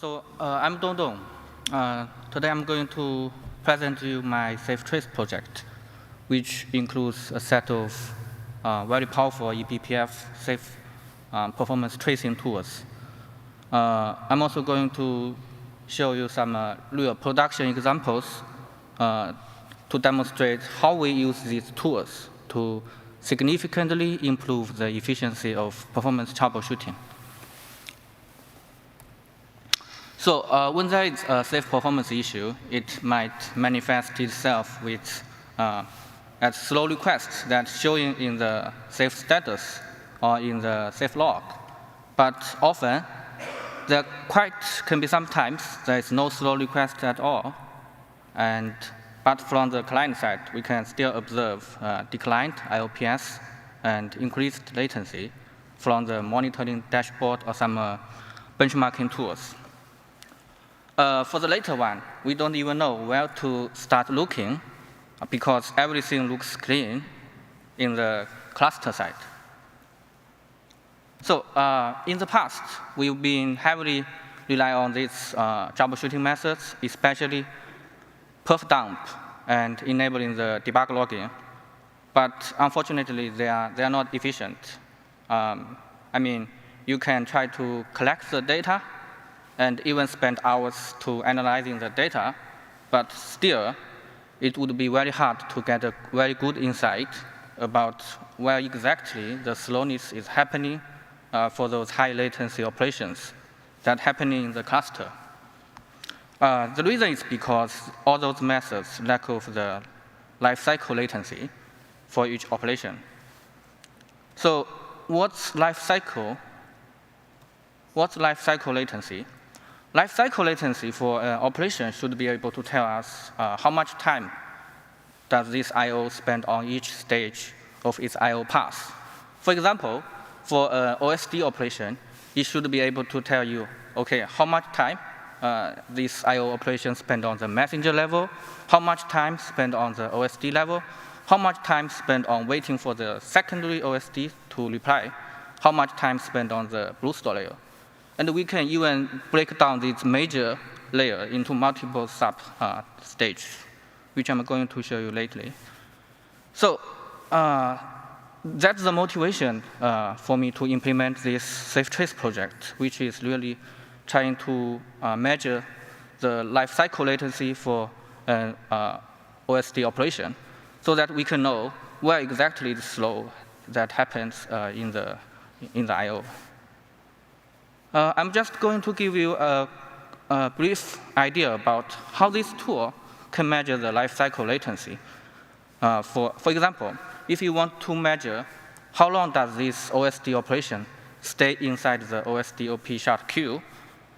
I'm Dongdong. Today I'm going to present to you my Safe Trace project, which includes a set of very powerful eBPF safe performance tracing tools. I'm also going to show you some real production examples to demonstrate how we use these tools to significantly improve the efficiency of performance troubleshooting. So when there is a safe performance issue, it might manifest itself with as slow requests that showing in the safe status or in the safe log. But often, there can be sometimes there is no slow request at all. But from the client side, we can still observe declined IOPS and increased latency from the monitoring dashboard or some benchmarking tools. For the later one, we don't even know where to start looking because everything looks clean in the cluster side. So in the past, we've been heavily relying on these troubleshooting methods, especially perf dump and enabling the debug logging. But unfortunately, they are not efficient. I mean, you can try to collect the data and even spend hours to analyzing the data, but still, it would be very hard to get a very good insight about where exactly the slowness is happening for those high latency operations that happening in the cluster. The reason is because all those methods lack of the lifecycle latency for each operation. So what's lifecycle latency? Lifecycle latency for an operation should be able to tell us how much time does this I/O spend on each stage of its I/O path. For example, for an OSD operation, it should be able to tell you, okay, how much time this I/O operation spent on the messenger level, how much time spent on the OSD level, how much time spent on waiting for the secondary OSD to reply, how much time spent on the blue store layer. And we can even break down this major layer into multiple sub-stages, which I'm going to show you later. So that's the motivation for me to implement this Safe Trace project, which is really trying to measure the lifecycle latency for an OSD operation so that we can know where exactly the slow that happens in the I/O. I'm just going to give you a brief idea about how this tool can measure the lifecycle latency. For example, if you want to measure how long does this OSD operation stay inside the OSD OP shard queue,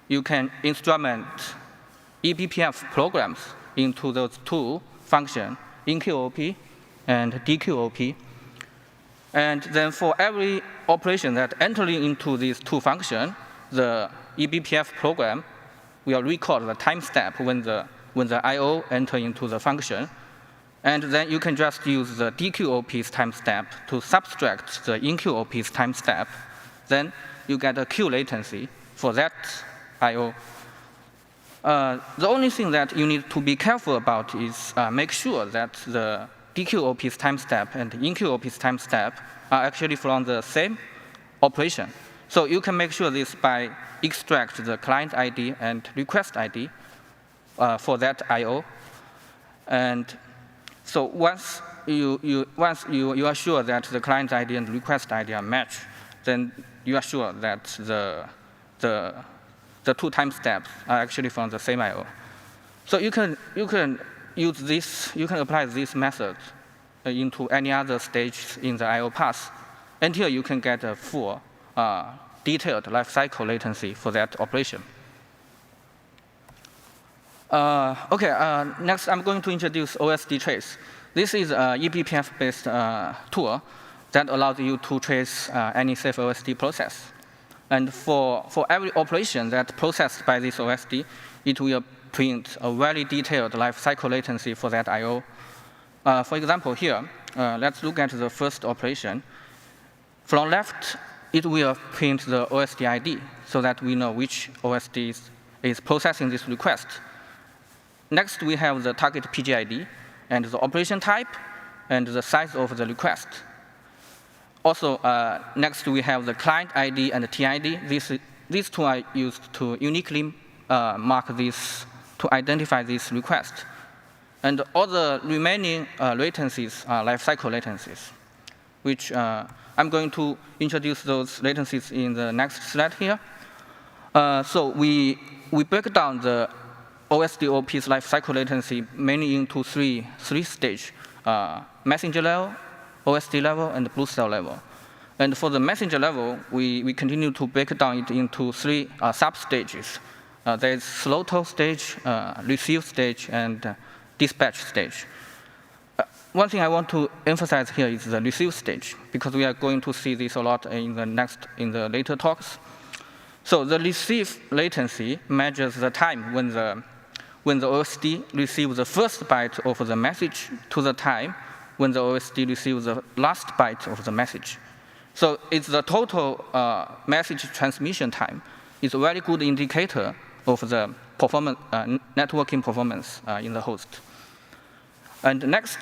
you can instrument eBPF programs into those two functions, InQOP and DQOP. And then for every operation that entering into these two functions, the eBPF program will record the time step when the I/O enter into the function. And then you can just use the DQOP's time step to subtract the InQOP's time step. Then you get a Q latency for that I/O. The only thing that you need to be careful about is make sure that the DQOP's time step and InQOP's time step are actually from the same operation. So you can make sure this by extract the client ID and request ID for that I/O. And so once you are sure that the client ID and request ID are matched, then you are sure that the two time steps are actually from the same I/O. So you can use this, you can apply this method into any other stage in the I/O path until you can get a full detailed lifecycle latency for that operation. Next I'm going to introduce OSD trace. This is an eBPF-based tool that allows you to trace any safe OSD process. And for every operation that's processed by this OSD, it will print a very detailed lifecycle latency for that I/O. For example, here, let's look at the first operation. From left, it will print the OSD ID so that we know which OSDs is processing this request. Next, we have the target PGID and the operation type and the size of the request. Also, next we have the client ID and the TID. These two are used to uniquely mark this, to identify this request. And all the remaining latencies are lifecycle latencies, which I'm going to introduce those latencies in the next slide here. So we break down the OSD-OP's lifecycle latency mainly into three stages: messenger level, OSD level, and BlueStar level. And for the messenger level, we continue to break down it into three sub-stages. There is slow talk stage, receive stage, and dispatch stage. One thing I want to emphasize here is the receive stage, because we are going to see this a lot in the later talks. So the receive latency measures the time when the OSD receives the first byte of the message to the time when the OSD receives the last byte of the message. So it's the total message transmission time. It's a very good indicator of the performance, networking performance in the host. And next,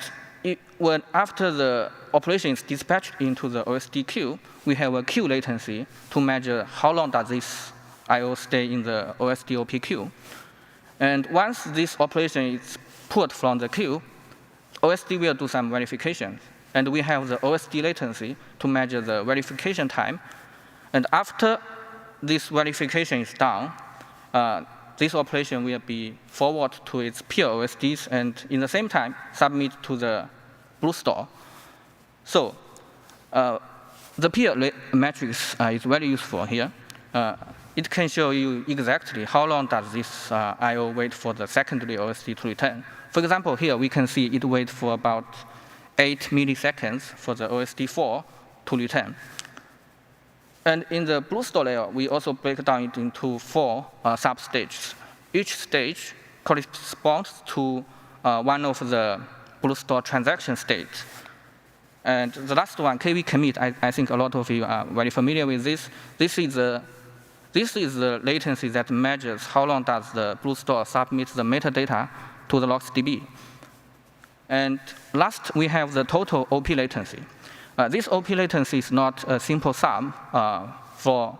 after the operation is dispatched into the OSD queue, we have a queue latency to measure how long does this I/O stay in the OSD-OP queue. And once this operation is pulled from the queue, OSD will do some verification. And we have the OSD latency to measure the verification time. And after this verification is done, this operation will be forwarded to its peer OSDs and in the same time submit to the BlueStar. So the peer matrix is very useful here. It can show you exactly how long does this I/O wait for the secondary OSD to return. For example, here we can see it waits for about 8 milliseconds for the OSD4 to return. And in the BlueStar layer, we also break down it into 4 sub-stages. Each stage corresponds to one of the BlueStar transaction states. And the last one, KV commit, I think a lot of you are very familiar with this. This is the latency that measures how long does the BlueStar submit the metadata to the logsdb. And last, we have the total OP latency. This OP latency is not a simple sum from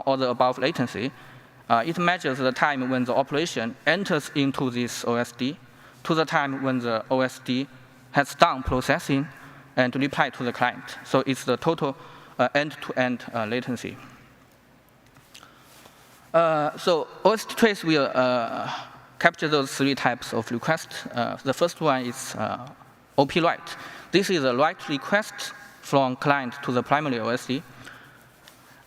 all the above latency. It measures the time when the operation enters into this OSD to the time when the OSD has done processing and reply to the client. So it's the total end-to-end latency. So OSD trace will capture those 3 types of requests. The first one is OP write. This is a write request from client to the primary OSD.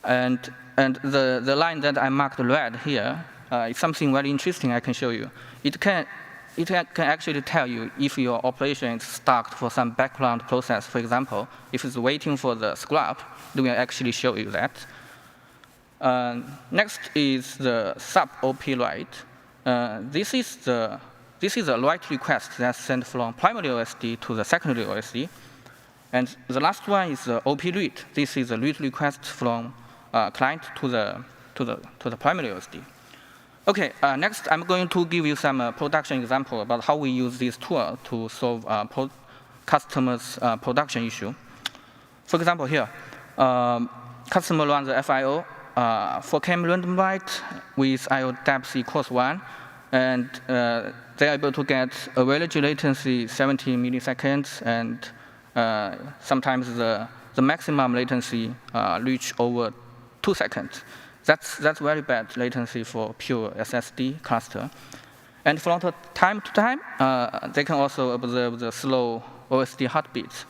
And the line that I marked red here is something very interesting I can show you. It can actually tell you if your operation is stuck for some background process. For example, if it's waiting for the scrub, it will actually show you that. Next is the sub-OP write. This is a write request that's sent from primary OSD to the secondary OSD. And the last one is the OP read. This is a read request from client to the primary OSD. Okay, next I'm going to give you some production example about how we use this tool to solve customers' production issue. For example, here, customer runs the FIO for cam random write with IO depth equals 1, and they're able to get average latency 70 milliseconds, and sometimes the maximum latency reach over 2 seconds. That's very bad latency for pure SSD cluster. And from time to time, they can also observe the slow OSD heartbeats.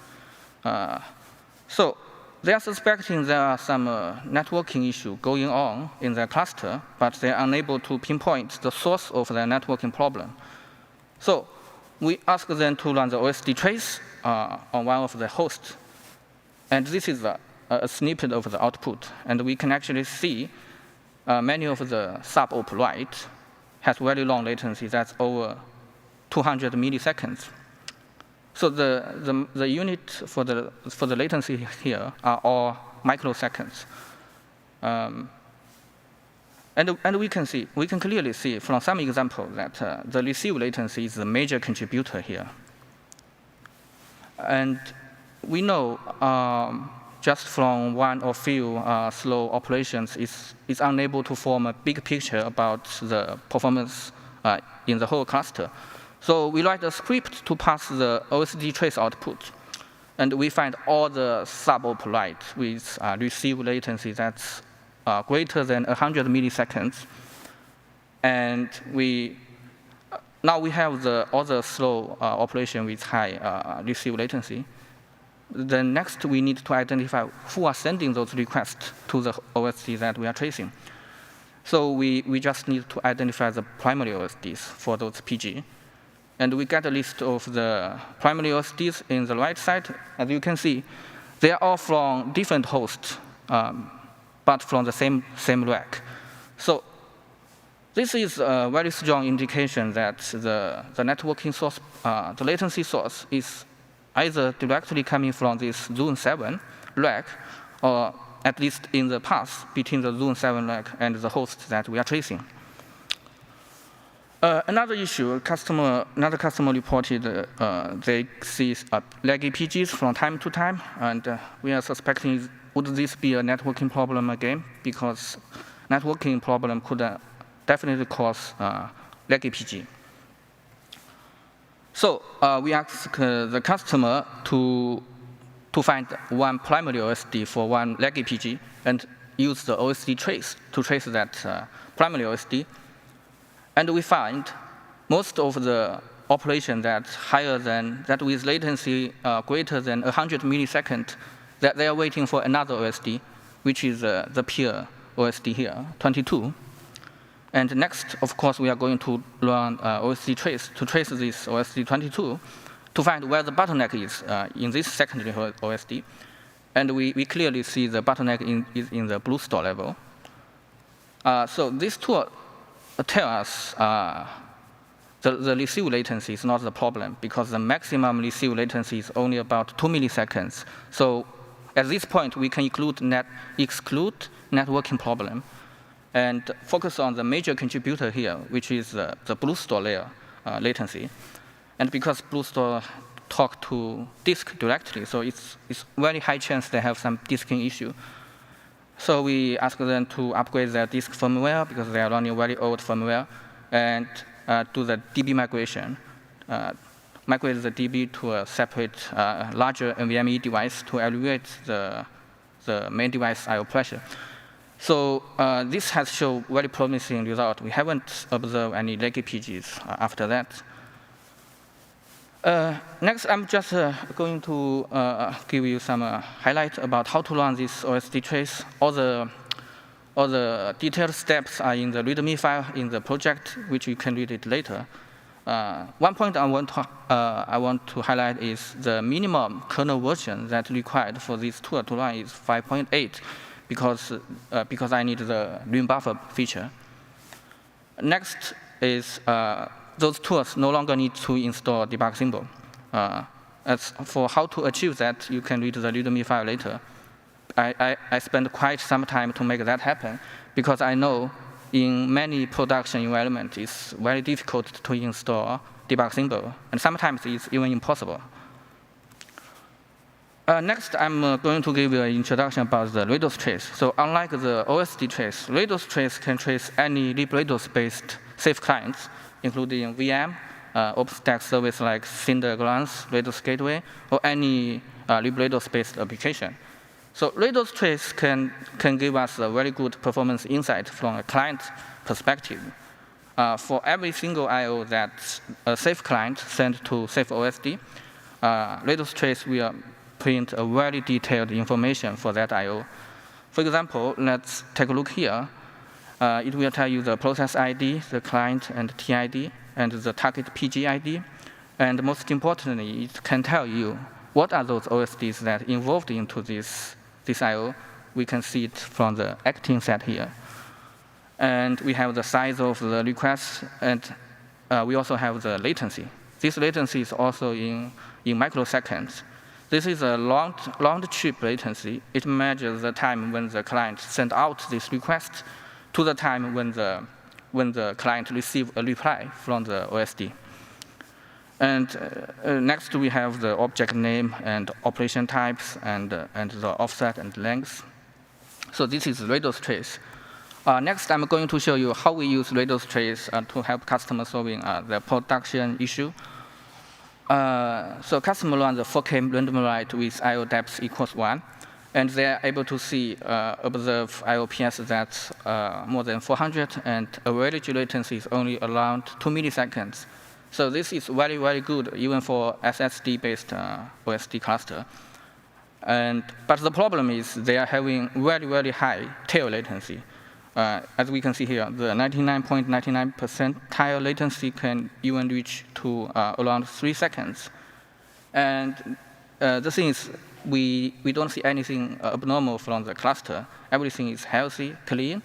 So they are suspecting there are some networking issue going on in their cluster, but they are unable to pinpoint the source of their networking problem. So we ask them to run the OSD trace on one of the hosts. And this is a snippet of the output. And we can actually see many of the sub-op write has very long latency. That's over 200 milliseconds. So the unit for the latency here are all microseconds. And we can clearly see from some examples that the receive latency is the major contributor here. And we know just from one or few slow operations is unable to form a big picture about the performance in the whole cluster. So we write a script to pass the OSD trace output. And we find all the sub-op write with receive latency that's greater than 100 milliseconds. And now we have all the slow operation with high receive latency. Then next, we need to identify who are sending those requests to the OSD that we are tracing. So we just need to identify the primary OSDs for those PG. And we get a list of the primary OSDs in the right side. As you can see, they are all from different hosts, but from the same rack. So this is a very strong indication that the networking source, the latency source, is either directly coming from this Zone 7 rack, or at least in the path between the Zone 7 rack and the host that we are tracing. Another issue, another customer reported they see laggy PGs from time to time, and we are suspecting would this be a networking problem again, because networking problem could definitely cause laggy PG. So we asked the customer to find one primary OSD for one laggy PG and use the OSD trace to trace that primary OSD. And we find most of the operation that's higher than that with latency greater than 100 milliseconds, that they are waiting for another OSD, which is the peer OSD here, 22. And next, of course, we are going to run OSD trace to trace this OSD 22 to find where the bottleneck is in this secondary OSD. And we clearly see the bottleneck is in the blue store level. So this tool tells us the receive latency is not the problem, because the maximum receive latency is only about 2 milliseconds. So at this point, we can exclude networking problem and focus on the major contributor here, which is the blue store layer latency. And because blue store talk to disk directly, so it's very high chance they have some disking issue. So we ask them to upgrade their disk firmware, because they are running very old firmware, and do the DB migration, migrate the DB to a separate, larger NVMe device to alleviate the main device I/O pressure. So this has shown very promising result. We haven't observed any laggy PGs after that. Next, I'm just going to give you some highlight about how to run this OSD trace. All the detailed steps are in the README file in the project, which you can read it later. One point I want to highlight is the minimum kernel version that required for this tool to run is 5.8, because I need the rim buffer feature. Next is those tools no longer need to install debug symbol. As for how to achieve that, you can read the README file later. I spent quite some time to make that happen, because I know in many production environments it's very difficult to install debug symbol, and sometimes it's even impossible. Next, I'm going to give you an introduction about the radostrace. So unlike the OSD trace, radostrace can trace any librados-based Ceph clients, including VM, OpenStack service like Cinderglance, Rados Gateway, or any librados-based application. So radostrace can give us a very good performance insight from a client perspective. For every single I/O that a Ceph client sent to Ceph OSD, radostrace will print a very detailed information for that I/O. For example, let's take a look here. It will tell you the process ID, the client and TID, and the target PG ID. And most importantly, it can tell you what are those OSDs that involved into this I/O. We can see it from the acting set here. And we have the size of the request, and we also have the latency. This latency is also in microseconds. This is a round-trip latency. It measures the time when the client sent out this request to the time when the client receives a reply from the OSD. And next, we have the object name and operation types and the offset and length. So this is radostrace. Next, I'm going to show you how we use radostrace to help customers solving the production issue. So customer runs the 4K random write with IO depth equals 1. And they are able to see, observe IOPS that's more than 400, and average latency is only around 2 milliseconds. So this is very, very good, even for SSD-based OSD cluster. But the problem is they are having very, very high tail latency. As we can see here, the 99.99% tail latency can even reach to around 3 seconds. And the thing is, we don't see anything abnormal from the cluster. Everything is healthy, clean.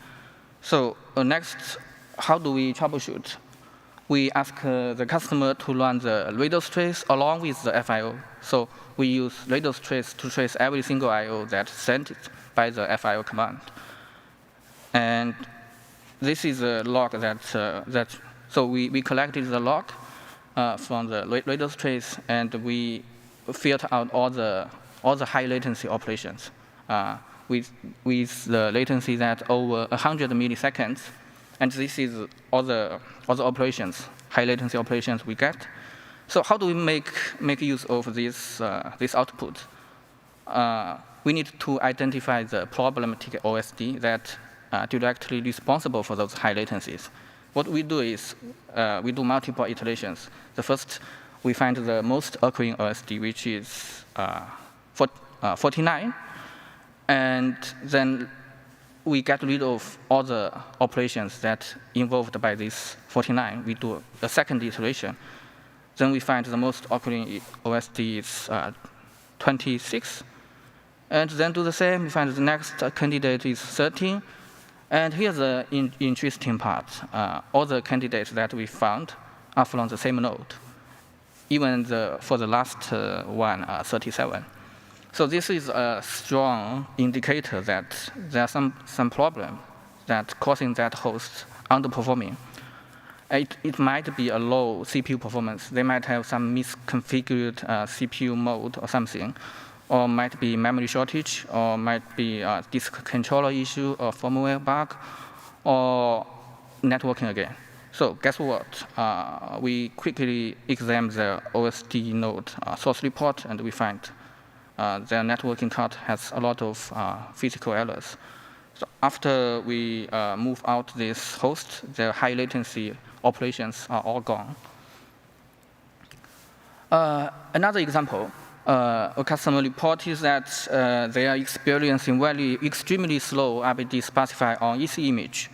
So next, how do we troubleshoot? We ask the customer to run the radostrace along with the FIO. So we use radostrace to trace every single IO that's sent by the FIO command. And this is a log so we collected the log from the radostrace, and we filter out all the high latency operations with the latency that over 100 milliseconds. And this is all the operations, high latency operations we get. So how do we make use of this output? We need to identify the problematic OSD that are directly responsible for those high latencies. What we do is we do multiple iterations. The first, we find the most occurring OSD, which is 49, and then we get rid of all the operations that involved by this 49. We do a second iteration. Then we find the most occurring OSD is 26, and then do the same. We find the next candidate is 13, and here's the interesting part. All the candidates that we found are from the same node, even for the last one, 37. So this is a strong indicator that there's some problem that causing that host underperforming. It might be a low CPU performance. They might have some misconfigured CPU mode or something, or might be memory shortage, or might be a disk controller issue, or firmware bug, or networking again. So guess what? We quickly examine the OSD node source report, and we find their networking card has a lot of physical errors. So after we move out this host, the high latency operations are all gone. Another example, a customer reported that they are experiencing extremely slow RBD specify on EC image.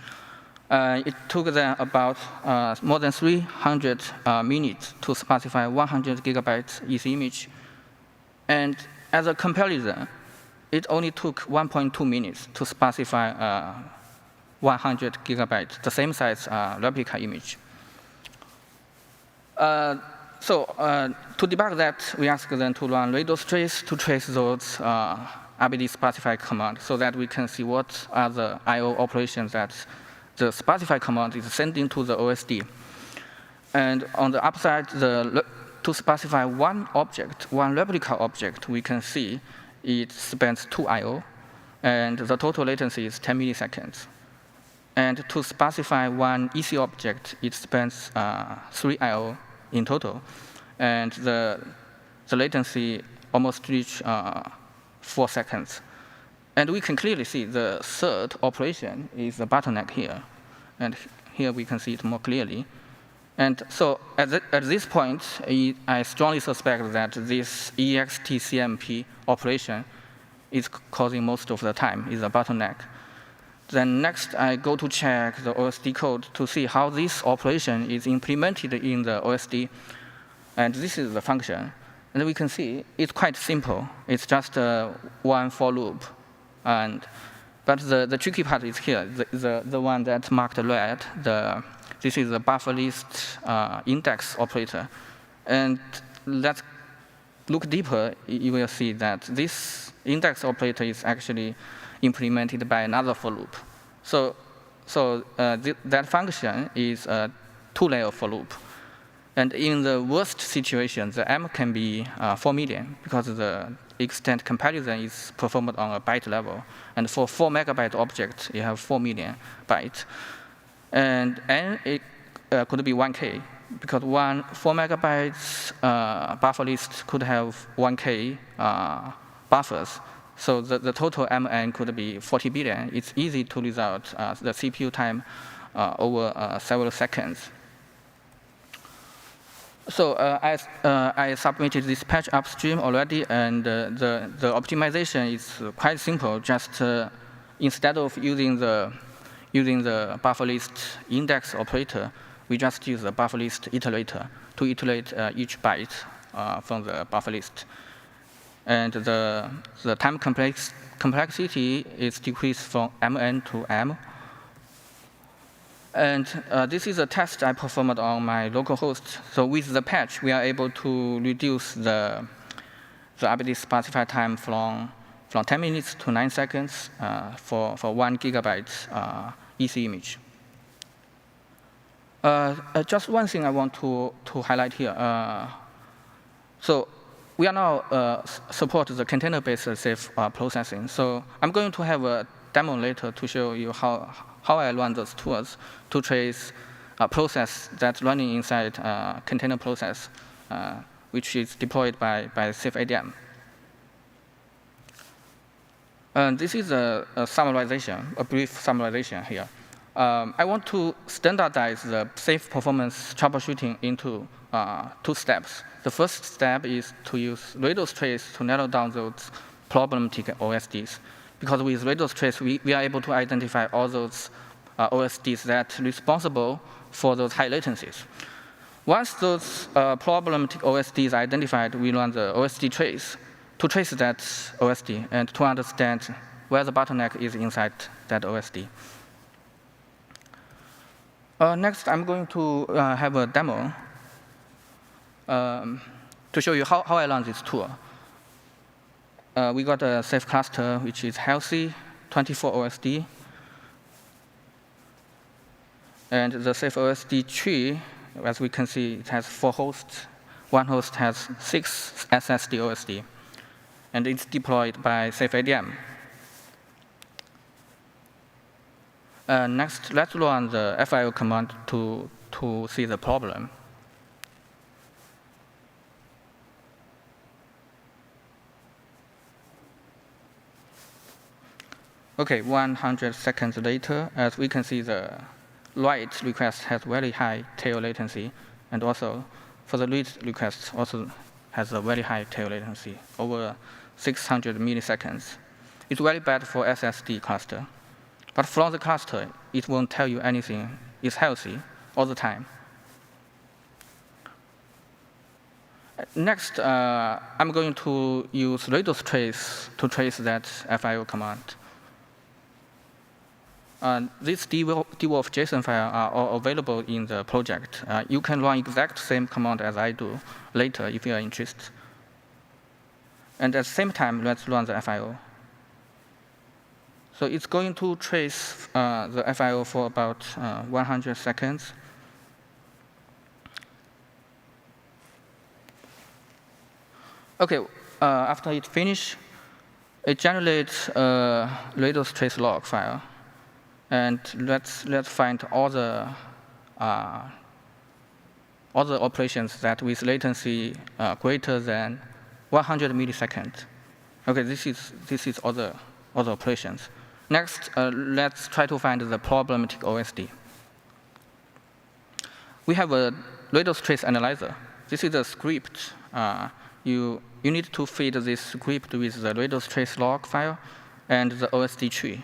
It took them about more than 300 minutes to specify 100 gigabytes EC image. And as a comparison, it only took 1.2 minutes to specify 100 gigabytes, the same size replica image. So to debug that, we asked them to run radostrace to trace those RBD specify commands so that we can see what are the I/O operations that the specify command is sending to the OSD. And on the upside, to specify one object, one replica object, we can see it spends 2 I/O, and the total latency is 10 milliseconds. And to specify one EC object, it spends 3 I/O in total, and the latency almost reach 4 seconds. And we can clearly see the third operation is the bottleneck here, and here we can see it more clearly. And so at this point, I strongly suspect that this EXTCMP operation is causing most of the time, is a bottleneck. Then next, I go to check the OSD code to see how this operation is implemented in the OSD. And this is the function. And we can see it's quite simple. It's just one for loop. But the tricky part is here, the one that's marked red. This is the buffer list index operator. And let's look deeper. You will see that this index operator is actually implemented by another for loop. So So that function is a 2-layer for loop. And in the worst situation, the M can be 4 million because the extent comparison is performed on a byte level. And for 4 megabyte object, you have 4 million bytes. And N it, could be 1K because 4 megabytes buffer list could have 1K buffers. So the total MN could be 40 billion. It's easy to result the CPU time over several seconds. So I submitted this patch upstream already, and the optimization is quite simple. Just instead of using the buffer list index operator, we just use the buffer list iterator to iterate each byte from the buffer list. And the time complexity is decreased from MN to M. And this is a test I performed on my local host. So with the patch, we are able to reduce the RBD specified time from 10 minutes to 9 seconds for 1 gigabyte EC image. Just one thing I want to highlight here. So we are now support the container-based Ceph processing. So I'm going to have a demo later to show you how I run those tools to trace a process that's running inside a container process, which is deployed by Ceph ADM. This is a summarization, a brief summarization here. I want to standardize the safe performance troubleshooting into 2 steps. The first step is to use radostrace to narrow down those problematic OSDs. Because with radostrace, we are able to identify all those OSDs that are responsible for those high latencies. Once those problematic OSDs are identified, we run the OSD trace to trace that OSD and to understand where the bottleneck is inside that OSD. Next, I'm going to have a demo to show you how I run this tool. We got a Ceph cluster, which is healthy, 24 OSD. And the Ceph OSD tree, as we can see, it has 4 hosts. One host has 6 SSD OSD. And it's deployed by Ceph ADM. Next, let's run the FIO command to see the problem. OK, 100 seconds later, as we can see, the write request has very high tail latency. And also, for the read request, also has a very high tail latency, over 600 milliseconds. It's very bad for SSD cluster. But from the cluster, it won't tell you anything. It's healthy all the time. Next, I'm going to use radostrace to trace that FIO command. These dwolf JSON files are all available in the project. You can run exact same command as I do later if you are interested. And at the same time, let's run the FIO. So it's going to trace the FIO for about 100 seconds. OK, after it finishes, it generates a radostrace log file. And let's find all the operations that with latency greater than 100 milliseconds. OK, this is all the operations. Next, let's try to find the problematic OSD. We have a radostrace analyzer. This is a script. You need to feed this script with the radostrace log file and the OSD tree.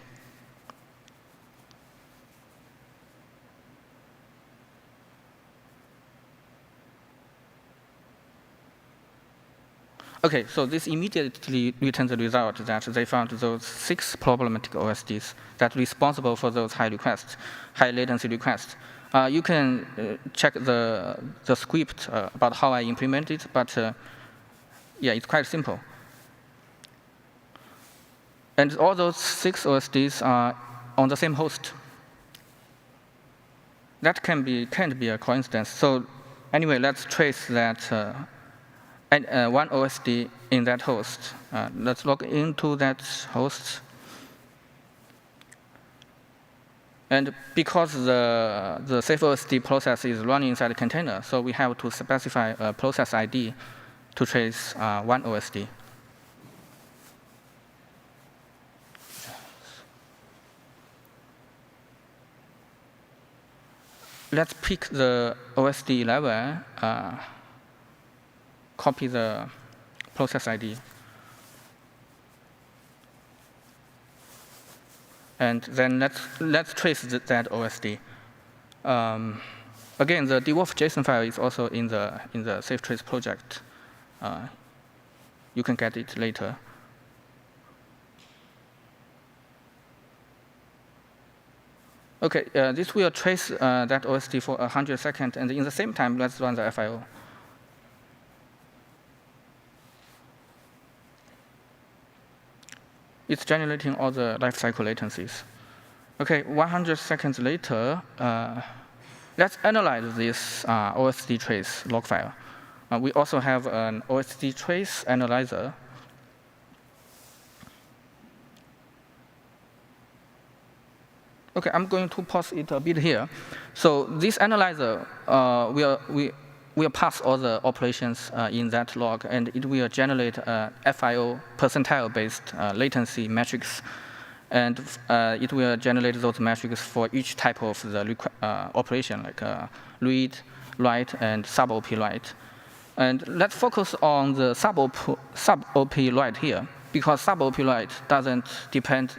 OK, so this immediately returns the result that they found those 6 problematic OSDs that are responsible for those high latency requests. You can check the script about how I implement it, but yeah, it's quite simple. And all those 6 OSDs are on the same host. that can't be a coincidence. So anyway, let's trace that one OSD in that host. Let's log into that host. And because the safe OSD process is running inside a container, so we have to specify a process ID to trace one OSD. Let's pick the OSD level, copy the process ID. And then let's trace that OSD. Again, the dwarf JSON file is also in the safe trace project. You can get it later. Okay, this will trace that OSD for 100 seconds, and in the same time, let's run the FIO. It's generating all the lifecycle latencies. Okay, 100 seconds later, let's analyze this OSD trace log file. We also have an OSD trace analyzer. Okay, I'm going to pause it a bit here. So this analyzer will pass all the operations in that log, and it will generate a FIO percentile-based latency metrics. And it will generate those metrics for each type of the operation, like read, write, and sub-OP write. And let's focus on the sub-OP write here, because sub-OP write doesn't depend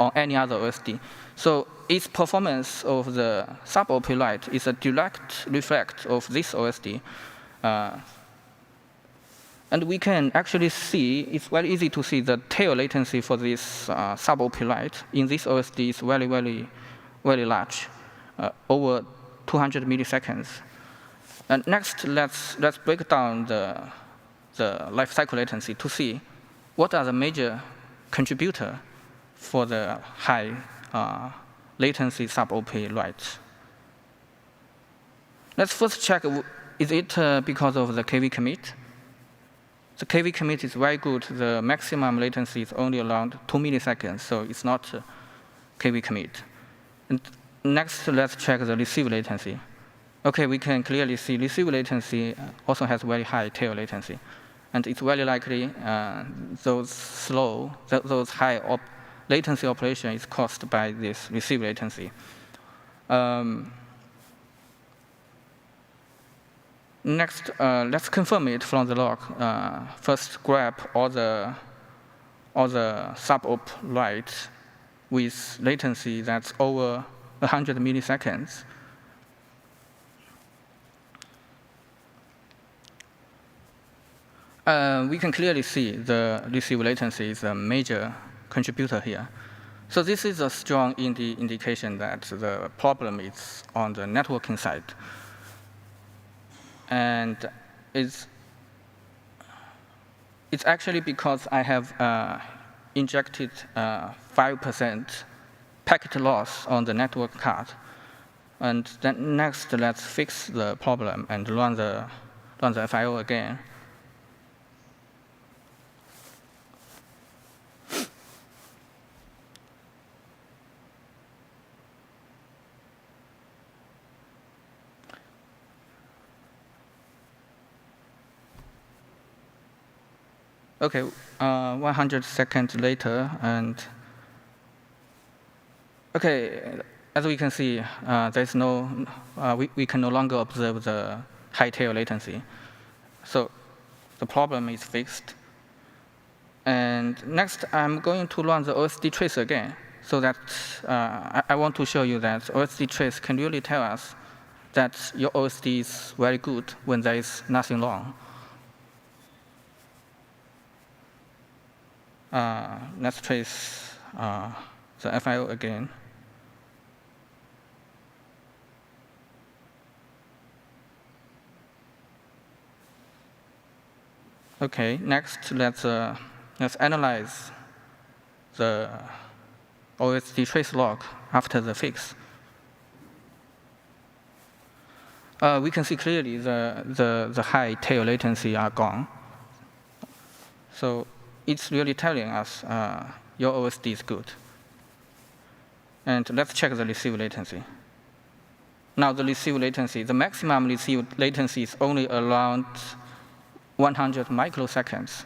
on any other OSD. So its performance of the sub-OP write is a direct reflect of this OSD. And we can actually see, it's very easy to see the tail latency for this sub-OP write in this OSD is very, very, very large, over 200 milliseconds. And next, let's break down the lifecycle latency to see what are the major contributor for the high latency sub-OP write. Let's first check, is it because of the KV commit? The KV commit is very good. The maximum latency is only around 2 milliseconds, so it's not KV commit. And next, let's check the receive latency. Okay, we can clearly see receive latency also has very high tail latency. And it's very likely those high latency operation is caused by this receive latency. Next, let's confirm it from the log. First, grab all the sub-OP write with latency that's over 100 milliseconds. We can clearly see the receive latency is a major contributor here. So this is a strong indication that the problem is on the networking side. And it's actually because I have injected 5% packet loss on the network card. And then next, let's fix the problem and run the FIO again. Okay, 100 seconds later, and okay, as we can see, there's no, we can no longer observe the high tail latency. So the problem is fixed. And next, I'm going to run the OSD trace again, so that I want to show you that OSD trace can really tell us that your OSD is very good when there is nothing wrong. Let's trace the FIO again. Okay, next let's analyze the OSD trace log after the fix. we can see clearly the high tail latency are gone. So it's really telling us your OSD is good. And let's check the receive latency. Now the receive latency, the maximum receive latency is only around 100 microseconds.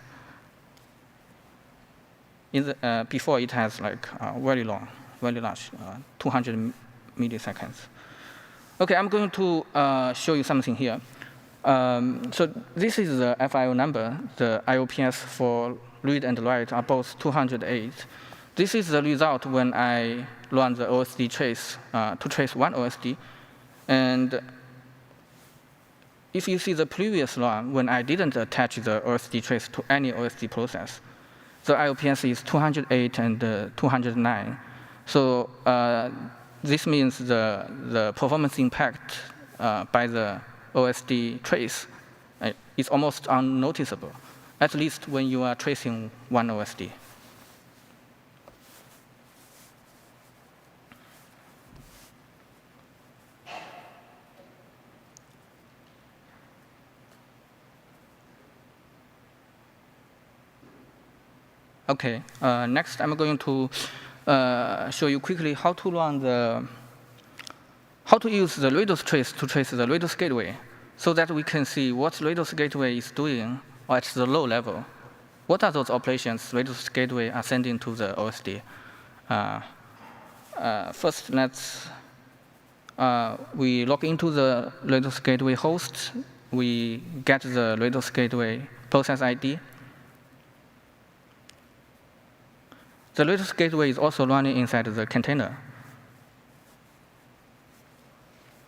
Before it has like very long, very large, 200 milliseconds. Okay, I'm going to show you something here. So this is the FIO number. The IOPS for read and write are both 208. This is the result when I run the OSD trace to trace one OSD. And if you see the previous run, when I didn't attach the OSD trace to any OSD process, the IOPS is 208 and 209. So this means the performance impact by the OSD trace is almost unnoticeable, at least when you are tracing one OSD. Okay, next I'm going to show you quickly how to use the radostrace to trace the rados gateway, so that we can see what rados gateway is doing at the low level. What are those operations rados gateway are sending to the OSD? First, we log into the rados gateway host. We get the rados gateway process ID. The rados gateway is also running inside the container.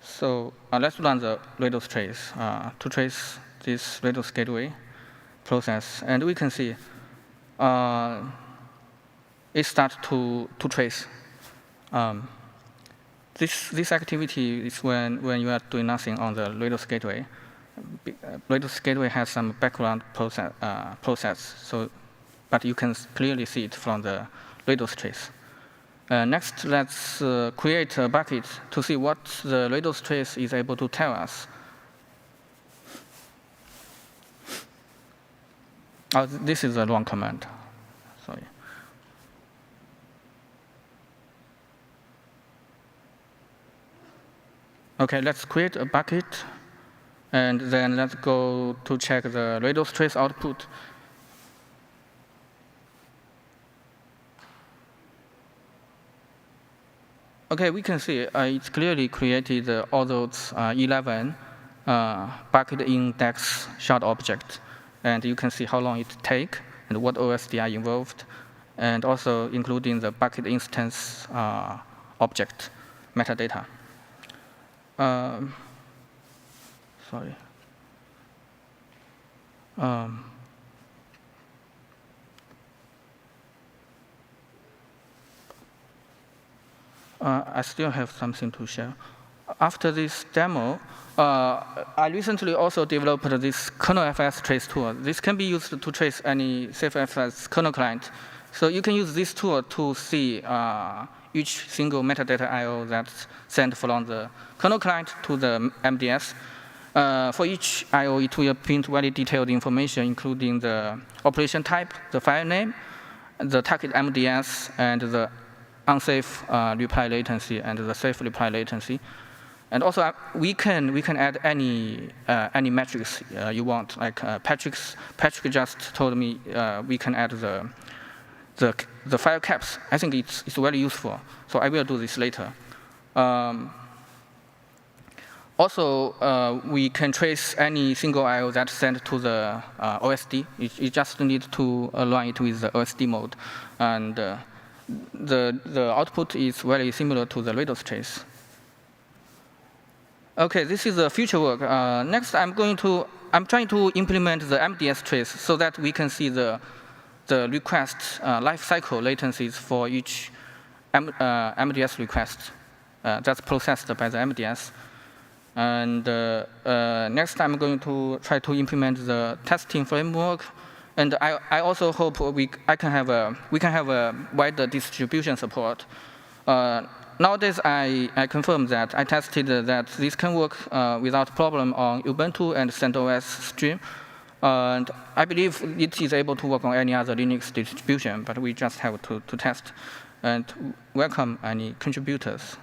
So let's run the rados trace to trace this rados gateway process. And we can see it starts to trace. This activity is when you are doing nothing on the rados gateway. Rados gateway has some background process, but you can clearly see it from the rados trace. Next, let's create a bucket to see what the rados trace is able to tell us. Oh, this is the wrong command. Sorry. Okay, let's create a bucket, and then let's go to check the rados trace output. Okay, we can see it's clearly created all those 11 bucket index shard objects. And you can see how long it takes and what OSD are involved, and also including the bucket instance object metadata. Sorry. I still have something to share. After this demo, I recently also developed this kernel-FS trace tool. This can be used to trace any CFFS kernel client. So you can use this tool to see each single metadata I/O that's sent from the kernel client to the MDS. For each I/O, it will print very detailed information, including the operation type, the file name, the target MDS, and the unsafe reply latency and the safe reply latency. And also, we can add any metrics you want. Like Patrick just told me we can add the file caps. I think it's very useful. So I will do this later. Also, we can trace any single I/O that's sent to the OSD. You just need to run it with the OSD mode, and the output is very similar to the rados trace. Okay, this is the future work. Next, I'm trying to implement the MDS trace so that we can see the request lifecycle latencies for each MDS request that's processed by the MDS. And next, I'm going to try to implement the testing framework. And I also hope we can have a wider distribution support. nowadays, I confirm that I tested that this can work without problem on Ubuntu and CentOS stream. And I believe it is able to work on any other Linux distribution, but we just have to test and welcome any contributors.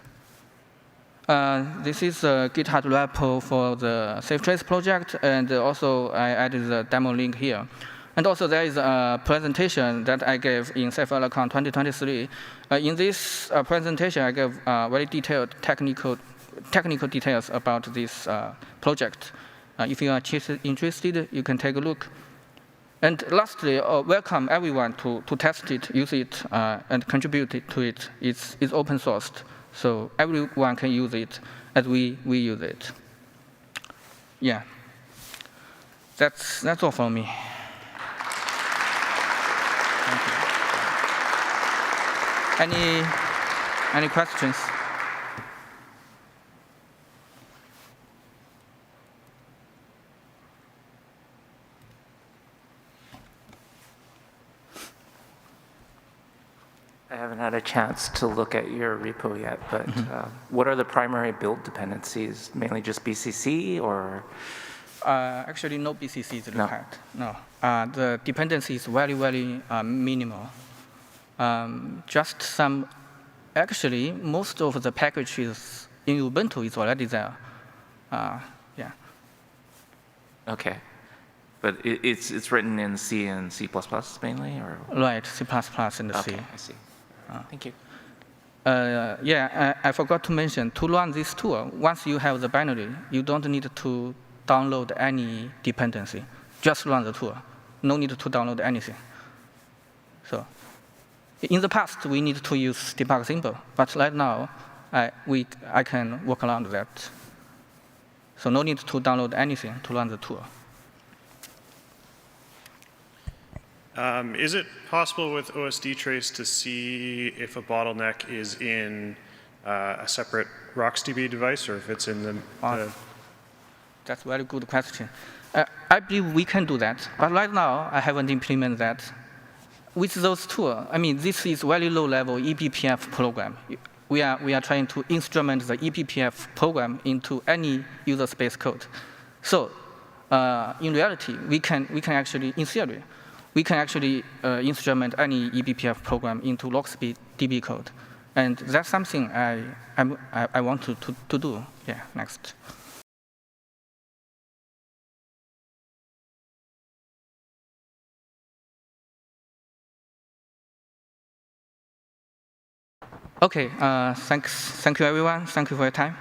This is a GitHub repo for the SafeTrace project, and also I added the demo link here. And also there is a presentation that I gave in SafeAlacon 2023. In this presentation, I gave very detailed technical details about this project. If you are interested, you can take a look. And lastly, welcome everyone to test it, use it, and contribute to it. It's open sourced, so everyone can use it as we use it. Yeah, that's all from me. Thank you. Any questions? I haven't had a chance to look at your repo yet, but what are the primary build dependencies? Mainly just BCC, or? Actually, no BCC is required. No. The dependency is very, very minimal. Just some. Actually, most of the packages in Ubuntu is already there. Yeah. Okay. But it's written in C and C++ mainly, or? Right, C++ and the C. Okay, I see. Thank you. Yeah, I forgot to mention, to run this tool, once you have the binary, you don't need to download any dependency. Just run the tool. No need to download anything. So, in the past, we need to use debug symbol, but right now, I can work around that. So no need to download anything to run the tool. Is it possible with OSD trace to see if a bottleneck is in a separate RocksDB device, or if it's in the That's a very good question. I believe we can do that, but right now I haven't implemented that. With those tools, I mean, this is very low-level eBPF program. We are trying to instrument the eBPF program into any user space code. So, in reality, we can actually, in theory, we can actually instrument any eBPF program into RocksDB code, and that's something I want to do. Yeah, next. Okay, thank you everyone. Thank you for your time.